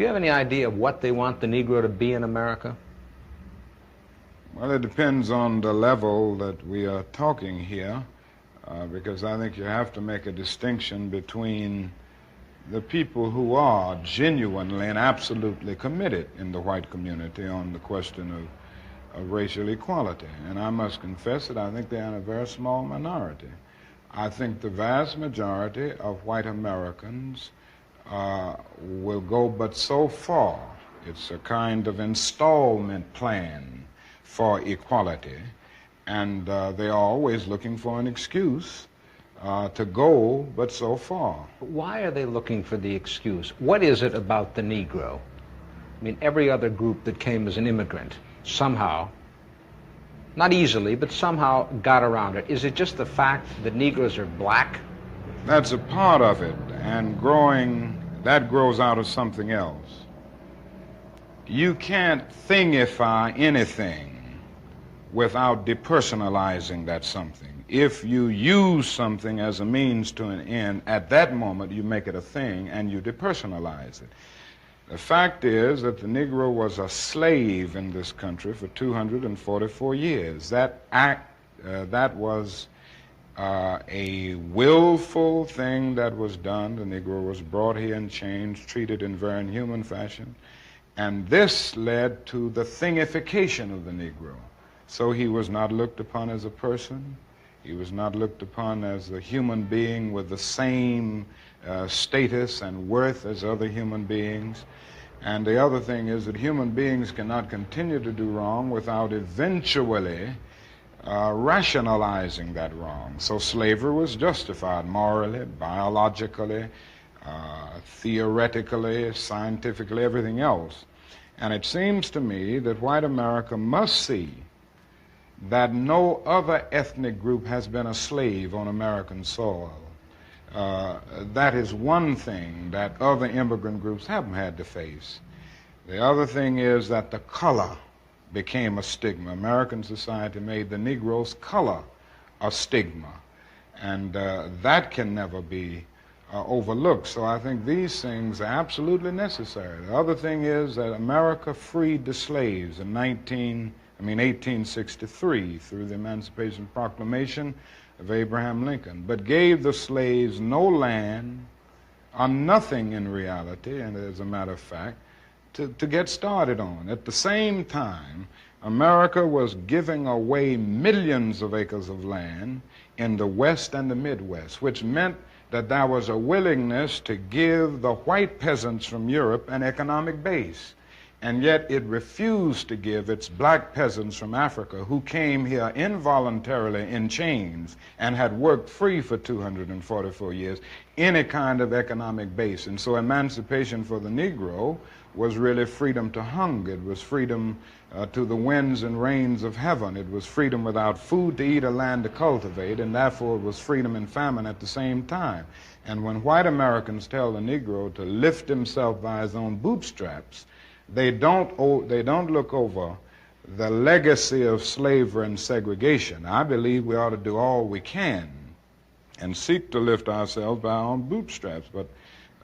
Do you have any idea of what they want the Negro to be in America? Well, it depends on the level that we are talking here, because I think you have to make a distinction between the people who are genuinely and absolutely committed in the white community on the question of racial equality. And I must confess that I think they're in a very small minority. I think the vast majority of white Americans will go but so far. It's a kind of installment plan for equality, and they are always looking for an excuse to go but so far. Why are they looking for the excuse? What is it about the Negro? I mean, every other group that came as an immigrant somehow, not easily, but somehow got around it. Is it just the fact that Negroes are black? That's a part of it, and that grows out of something else. You can't thingify anything without depersonalizing that something. If you use something as a means to an end, at that moment you make it a thing and you depersonalize it. The fact is that the Negro was a slave in this country for 244 years. That was a willful thing that was done. The Negro was brought here in chains, treated in very inhuman fashion, and this led to the thingification of the Negro. So he was not looked upon as a person. He was not looked upon as a human being with the same status and worth as other human beings. And the other thing is that human beings cannot continue to do wrong without eventually rationalizing that wrong. So slavery was justified morally, biologically, theoretically, scientifically, everything else. And it seems to me that white America must see that no other ethnic group has been a slave on American soil. That is one thing that other immigrant groups haven't had to face. The other thing is that the color became a stigma. American society made the Negro's color a stigma, and that can never be overlooked. So I think these things are absolutely necessary. The other thing is that America freed the slaves in 1863 through the Emancipation Proclamation of Abraham Lincoln, but gave the slaves no land or nothing in reality, and as a matter of fact, to get started on. At the same time, America was giving away millions of acres of land in the West and the Midwest, which meant that there was a willingness to give the white peasants from Europe an economic base. And yet it refused to give its black peasants from Africa, who came here involuntarily in chains and had worked free for 244 years, any kind of economic base. And so emancipation for the Negro was really freedom to hunger. It was freedom to the winds and rains of heaven. It was freedom without food to eat or land to cultivate, and therefore it was freedom and famine at the same time. And when white Americans tell the Negro to lift himself by his own bootstraps, they don't look over the legacy of slavery and segregation. I believe we ought to do all we can and seek to lift ourselves by our own bootstraps, but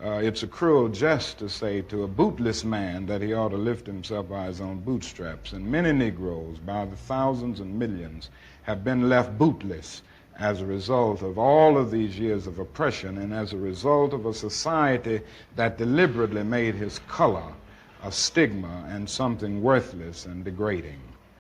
it's a cruel jest to say to a bootless man that he ought to lift himself by his own bootstraps. And many Negroes, by the thousands and millions, have been left bootless as a result of all of these years of oppression and as a result of a society that deliberately made his color a stigma and something worthless and degrading.